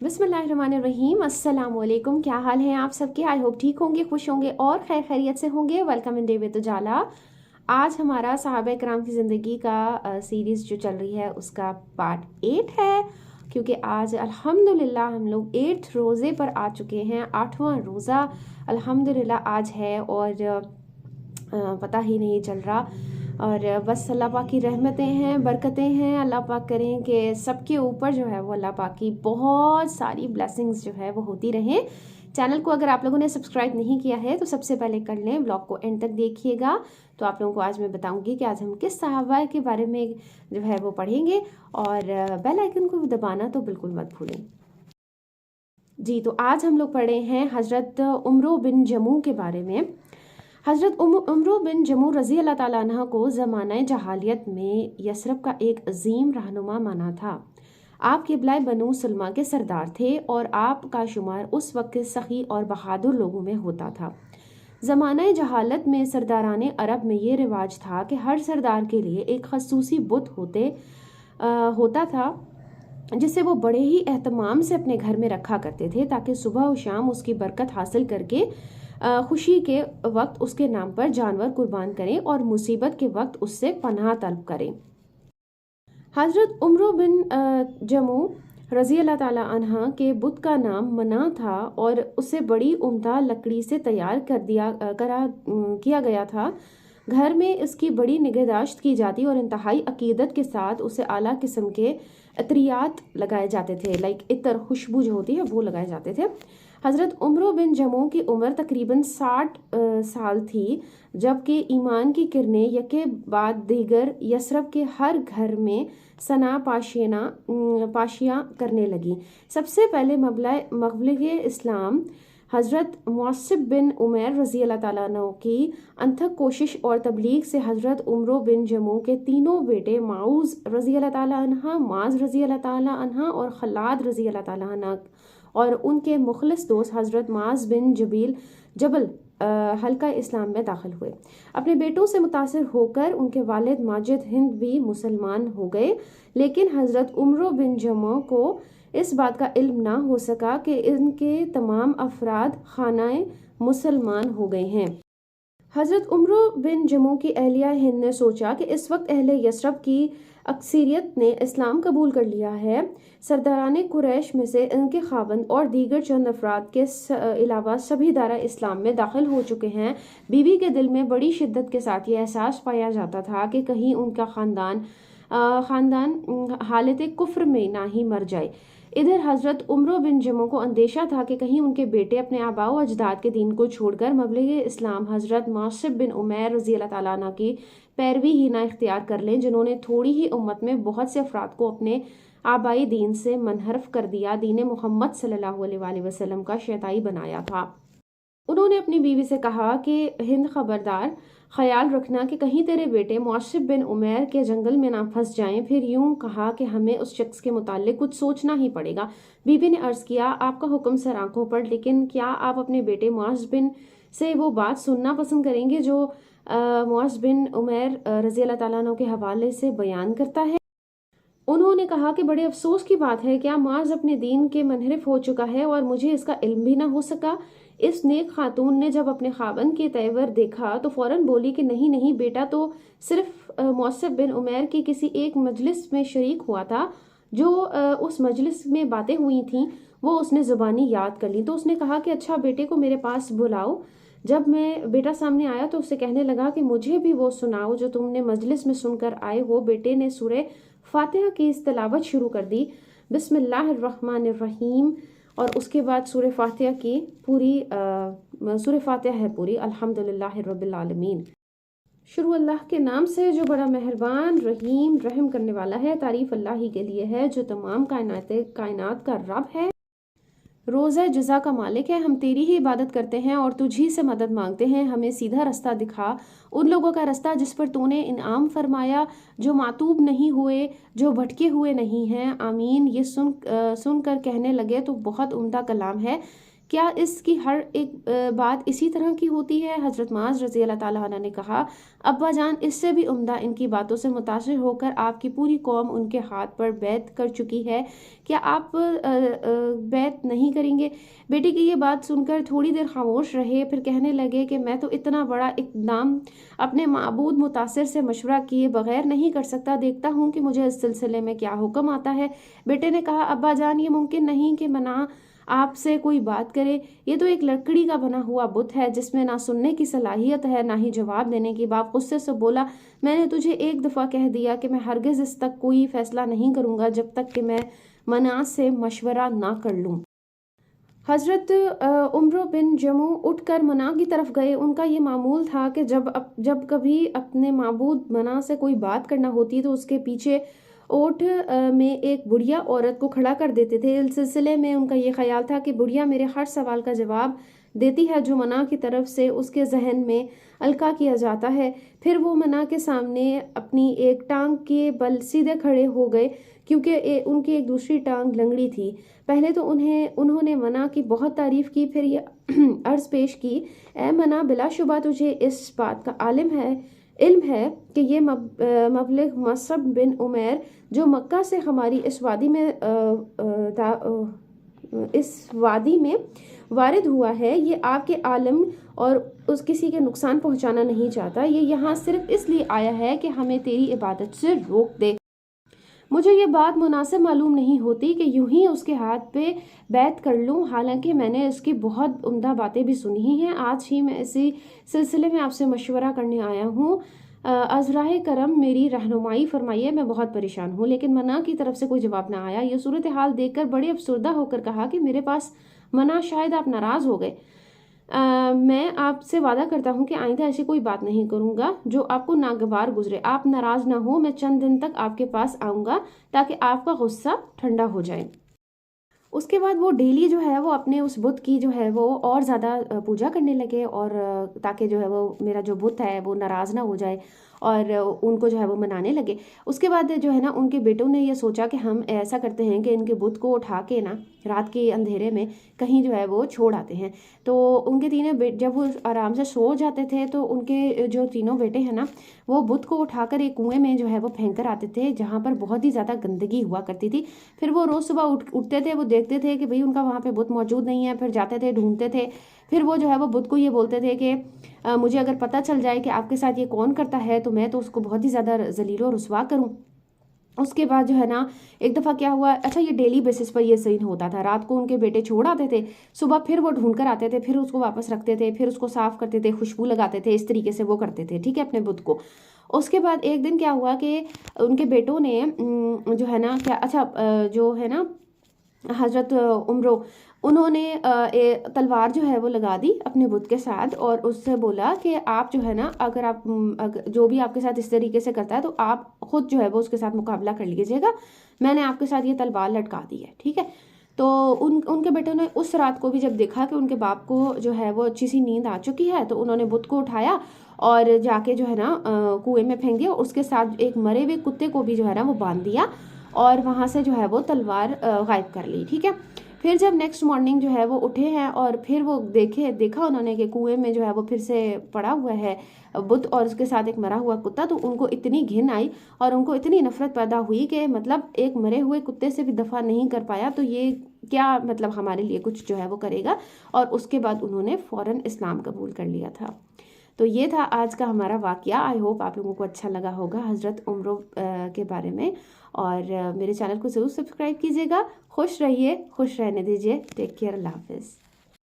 बिस्मिल्लाहिर्रहमानिर्रहीम। अस्सलाम वालेकुम। क्या हाल है आप सबके? आई होप ठीक होंगे, खुश होंगे और खैर खैरियत से होंगे। वेलकम इन डे विद उजाला। आज हमारा सहाबा कराम की ज़िंदगी का सीरीज़ जो चल रही है उसका पार्ट 8 है, क्योंकि आज अल्हम्दुलिल्लाह हम लोग 8 रोज़े पर आ चुके हैं। 8वां रोज़ा अल्हम्दुलिल्लाह आज है और पता ही नहीं चल रहा। और बस अल्लाह पाक की रहमतें हैं, बरकतें हैं। अल्लाह पाक करें कि सबके ऊपर जो है वो अल्लाह पाक की बहुत सारी ब्लेसिंग्स जो है वो होती रहें। चैनल को अगर आप लोगों ने सब्सक्राइब नहीं किया है तो सबसे पहले कर लें, ब्लॉग को एंड तक देखिएगा। तो आप लोगों को आज मैं बताऊंगी कि आज हम किस सहाबा के बारे में जो है वो पढ़ेंगे, और बेल आइकन को दबाना तो बिल्कुल मत भूलें जी। तो आज हम लोग पढ़े हैं हज़रत उमरो बिन जमू के बारे में। हज़रत उमरो बिन जमू रज़ी अल्लाह ताला अन्हा को ज़माना जहालियत में यसरब का एक अजीम रहनुमा माना था। आप क़िबला बनु सलमा के सरदार थे और आपका शुमार उस वक्त के सखी और बहादुर लोगों में होता था। ज़माना जहालत में सरदारान अरब में ये रिवाज था कि हर सरदार के लिए एक खसूसी बुत होता था, जिसे वो बड़े ही एहतमाम से अपने घर में रखा करते थे, ताकि सुबह और शाम उसकी बरकत हासिल करके खुशी के वक्त उसके नाम पर जानवर कुर्बान करें और मुसीबत के वक्त उससे पनाह तलब करें। हज़रत उमरो बिन जमू रज़ी अल्लाह ताला अन्हा के बुत का नाम मना था और उसे बड़ी उम्दा लकड़ी से तैयार किया गया था। घर में इसकी बड़ी निगहदाश्त की जाती और इंतहाई अकीदत के साथ उसे आला किस्म के अतरियात लगाए जाते थे, लाइक इतर, खुशबू जो होती है वो लगाए जाते थे। हज़रत उमरो बिन जमू की उम्र तकरीबन 60 साल थी, जबकि ईमान की किरणें यके बाद दीगर यसरब के हर घर में सना पाशियाँ करने लगी। सबसे पहले मबलग इस्लाम हज़रत मुअस्सिब बिन उमैर रज़ी अल्लाह ताला अन्हु की अनथक कोशिश और तबलीग से हज़रत उमरो बिन जमू के तीनों बेटे माऊज़ रज़ी अल्लाह ताला अन्हा, माज़ रज़ी अल्लाह ताला अन्हा और खलाद रज़ी अल्लाह ताला अन्हा और उनके मुखलिस दोस्त हज़रत माज़ बिन जबल हल्का इस्लाम में दाखिल हुए। अपने बेटों से मुतासिर होकर उनके वालिद माजिद हिंद भी मुसलमान हो गए, लेकिन हज़रत उमरो बिन जमू को इस बात का इल्म ना हो सका कि इनके तमाम अफराद खानाए मुसलमान हो गए हैं। हज़रत उमरो बिन जमू की अहलिया हिंद ने सोचा कि इस वक्त अहले यसरब की अक्सरियत ने इस्लाम कबूल कर लिया है। सरदारान कुरैश में से इनके खाबंद और दीगर चंद अफराद के अलावा सभी दारा इस्लाम में दाखिल हो चुके हैं। बीवी के दिल में बड़ी शिद्दत के साथ ये एहसास पाया जाता था कि कहीं उनका ख़ानदान हालत कुफ्र में ना ही मर जाए। इधर हज़रत उमरो बिन जमू को अंदेशा था कि कहीं उनके बेटे अपने आबा व अजदाद के दीन को छोड़कर मबलग इस्लाम हज़रत मुअस्सिब बिन उमैर रज़ी अल्लाह ताला अन्हु की पैरवी ही ना इख्तियार कर लें, जिन्होंने थोड़ी ही उम्मत में बहुत से अफराद को अपने आबाई दीन से मनहरफ कर दिया, दीन मोहम्मद सल्लल्लाहु अलैहि वसल्लम का शैताई बनाया था। उन्होंने अपनी बीवी से कहा कि हिंद, खबरदार, ख्याल रखना कि कहीं तेरे बेटे मुअस्सिब बिन उमैर के जंगल में ना फंस जाएं। फिर यूं कहा कि हमें उस शख्स के मुताल्लिक कुछ सोचना ही पड़ेगा। बीवी ने अर्ज़ किया, आपका हुक्म सर आंखों पर, लेकिन क्या आप अपने बेटे मुअज़ बिन से वो बात सुनना पसंद करेंगे जो मुअज़ बिन उमैर रज़ी अल्लाह ताला अन्हु के हवाले से बयान करता है? उन्होंने कहा कि बड़े अफसोस की बात है, क्या मुअज़ अपने दीन के मुनहरिफ हो चुका है और मुझे इसका इल्म भी ना हो सका। इस नेक खातून ने जब अपने खाबंद के तेवर देखा तो फौरन बोली कि नहीं नहीं, बेटा तो सिर्फ मुअस्सिब बिन उमैर की किसी एक मजलिस में शरीक हुआ था। जो उस मजलिस में बातें हुई थीं वो उसने ज़ुबानी याद कर ली। तो उसने कहा कि अच्छा, बेटे को मेरे पास बुलाओ। जब मैं बेटा सामने आया तो उससे कहने लगा कि मुझे भी वो सुनाओ जो तुमने मजलिस में सुनकर आए हो। बेटे ने सूरह फातिहा की तिलावत शुरू कर दी, बिस्मिल्लाहिर्रहमानिर्रहीम, और उसके बाद सूरह फातिहा की सूरह फातिहा है पूरी, अल्हम्दुलिल्लाहि रब्बिल आलमीन। शुरू अल्लाह के नाम से जो बड़ा मेहरबान, रहीम, रहम करने वाला है। तारीफ अल्लाह ही के लिए है जो तमाम कायनात का रब है, रोज़ा जज़ा का मालिक है। हम तेरी ही इबादत करते हैं और तुझी से मदद मांगते हैं। हमें सीधा रास्ता दिखा, उन लोगों का रास्ता जिस पर तूने इनाम फरमाया, जो मातूब नहीं हुए, जो भटके हुए नहीं हैं। आमीन। ये सुनकर कहने लगे तो बहुत उम्दा कलाम है کیا اس کی ہر ایک بات اسی طرح کی ہوتی ہے؟ حضرت معاذ رضی اللہ تعالیٰ عنہ نے کہا ابا جان اس سے بھی عمدہ ان کی باتوں سے متاثر ہو کر آپ کی پوری قوم ان کے ہاتھ پر بیعت کر چکی ہے، کیا آپ بیعت نہیں کریں گے؟ بیٹی کی یہ بات سن کر تھوڑی دیر خاموش رہے، پھر کہنے لگے کہ میں تو اتنا بڑا اقدام اپنے معبود متاثر سے مشورہ کیے بغیر نہیں کر سکتا، دیکھتا ہوں کہ مجھے اس سلسلے میں کیا حکم آتا ہے۔ بیٹے نے کہا ابا جان یہ ممکن نہیں کہ منع آپ سے کوئی بات کرے، یہ تو ایک لکڑی کا بنا ہوا بت ہے جس میں نہ سننے کی صلاحیت ہے نہ ہی جواب دینے کی۔ باپ غصے سے بولا میں نے تجھے ایک دفعہ کہہ دیا کہ میں ہرگز اس تک کوئی فیصلہ نہیں کروں گا جب تک کہ میں منع سے مشورہ نہ کر لوں۔ حضرت عمرو بن جمو اٹھ کر منع کی طرف گئے۔ ان کا یہ معمول تھا کہ جب کبھی اپنے معبود منع سے کوئی بات کرنا ہوتی تو اس کے پیچھے اوٹ میں ایک بڑھیا عورت کو کھڑا کر دیتے تھے۔ اس سلسلے میں ان کا یہ خیال تھا کہ بڑھیا میرے ہر سوال کا جواب دیتی ہے جو منع کی طرف سے اس کے ذہن میں القاء کیا جاتا ہے۔ پھر وہ منع کے سامنے اپنی ایک ٹانگ کے بل سیدھے کھڑے ہو گئے کیونکہ ان کی ایک دوسری ٹانگ لنگڑی تھی۔ پہلے تو انہوں نے منع کی بہت تعریف کی، پھر یہ عرض پیش کی اے منع بلا شبہ تجھے اس بات کا علم ہے کہ یہ مبلغ مصعب بن عمیر جو مکہ سے ہماری اس وادی میں وارد ہوا ہے، یہ آپ کے عالم اور اس کسی کے نقصان پہنچانا نہیں چاہتا، یہ یہاں صرف اس لیے آیا ہے کہ ہمیں تیری عبادت سے روک دے۔ مجھے یہ بات مناسب معلوم نہیں ہوتی کہ یوں ہی اس کے ہاتھ پہ بیعت کر لوں، حالانکہ میں نے اس کی بہت عمدہ باتیں بھی سنی ہیں۔ آج ہی میں اسی سلسلے میں آپ سے مشورہ کرنے آیا ہوں، از راہ کرم میری رہنمائی فرمائیے، میں بہت پریشان ہوں۔ لیکن منع کی طرف سے کوئی جواب نہ آیا۔ یہ صورتحال دیکھ کر بڑے افسردہ ہو کر کہا کہ میرے پاس منع شاید آپ ناراض ہو گئے، میں آپ سے وعدہ کرتا ہوں کہ آئندہ ایسی کوئی بات نہیں کروں گا جو آپ کو ناگوار گزرے۔ آپ ناراض نہ ہو، میں چند دن تک آپ کے پاس آؤں گا تاکہ آپ کا غصہ ٹھنڈا ہو جائے۔ اس کے بعد وہ ڈیلی جو ہے وہ اپنے اس بت کی جو ہے وہ اور زیادہ پوجا کرنے لگے، اور تاکہ جو ہے وہ میرا جو بت ہے وہ ناراض نہ ہو جائے، اور ان کو جو ہے وہ منانے لگے۔ اس کے بعد جو ہے نا ان کے بیٹوں نے یہ سوچا کہ ہم ایسا کرتے ہیں کہ ان کے بت کو اٹھا کے نا رات کے اندھیرے میں کہیں جو ہے وہ چھوڑ آتے ہیں۔ تو ان کے تینوں جب وہ آرام سے سو جاتے تھے تو ان کے جو تینوں بیٹے ہیں نا وہ بت کو اٹھا کر ایک کنویں میں جو ہے وہ پھینک کر آتے تھے جہاں پر بہت ہی زیادہ گندگی ہوا کرتی تھی۔ پھر وہ روز صبح اٹھتے تھے، وہ دیکھتے تھے کہ بھئی ان کا وہاں پہ بت موجود نہیں ہے، پھر جاتے تھے ڈھونڈتے تھے، پھر وہ جو ہے وہ بت کو یہ بولتے تھے کہ مجھے اگر پتہ چل جائے کہ آپ کے ساتھ یہ کون کرتا ہے تو میں تو اس کو بہت ہی زیادہ ذلیل و رسوا کروں۔ اس کے بعد جو ہے نا ایک دفعہ کیا ہوا، اچھا یہ ڈیلی بیسس پر یہ سین ہوتا تھا، رات کو ان کے بیٹے چھوڑ آتے تھے، صبح پھر وہ ڈھونڈ کر آتے تھے، پھر اس کو واپس رکھتے تھے، پھر اس کو صاف کرتے تھے، خوشبو لگاتے تھے، اس طریقے سے وہ کرتے تھے، ٹھیک ہے، اپنے بت کو۔ اس کے بعد ایک دن کیا ہوا کہ ان کے بیٹوں نے جو ہے نا جو ہے نا حضرت عمرو انہوں نے تلوار جو ہے وہ لگا دی اپنے بت کے ساتھ، اور اس سے بولا کہ آپ جو ہے نا اگر آپ جو بھی آپ کے ساتھ اس طریقے سے کرتا ہے تو آپ خود جو ہے وہ اس کے ساتھ مقابلہ کر لیجیے گا، میں نے آپ کے ساتھ یہ تلوار لٹکا دی ہے، ٹھیک ہے۔ تو ان کے بیٹوں نے اس رات کو بھی جب دیکھا کہ ان کے باپ کو جو ہے وہ اچھی سی نیند آ چکی ہے تو انہوں نے بت کو اٹھایا اور جا کے جو ہے نا کنویں میں پھینک دیا، اور اس کے ساتھ ایک مرے ہوئے کتے کو بھی جو ہے نا وہ باندھ دیا اور وہاں سے جو ہے وہ تلوار غائب کر لی، ٹھیک ہے۔ پھر جب نیکسٹ مارننگ جو ہے وہ اٹھے ہیں اور پھر وہ دیکھا انہوں نے کہ کنویں میں جو ہے وہ پھر سے پڑا ہوا ہے بت اور اس کے ساتھ ایک مرا ہوا کتا، تو ان کو اتنی گھن آئی اور ان کو اتنی نفرت پیدا ہوئی کہ مطلب ایک مرے ہوئے کتے سے بھی دفع نہیں کر پایا تو یہ کیا مطلب ہمارے لیے کچھ جو ہے وہ کرے گا، اور اس کے بعد انہوں نے فوراً اسلام قبول کر لیا تھا۔ تو یہ تھا آج کا ہمارا واقعہ۔ آئی ہوپ آپ لوگوں کو اچھا لگا ہوگا حضرت عمرو کے بارے میں، اور میرے چینل کو ضرور سبسکرائب کیجیے گا۔ خوش رہیے، خوش رہنے دیجیے، ٹیک کیئر، اللہ حافظ۔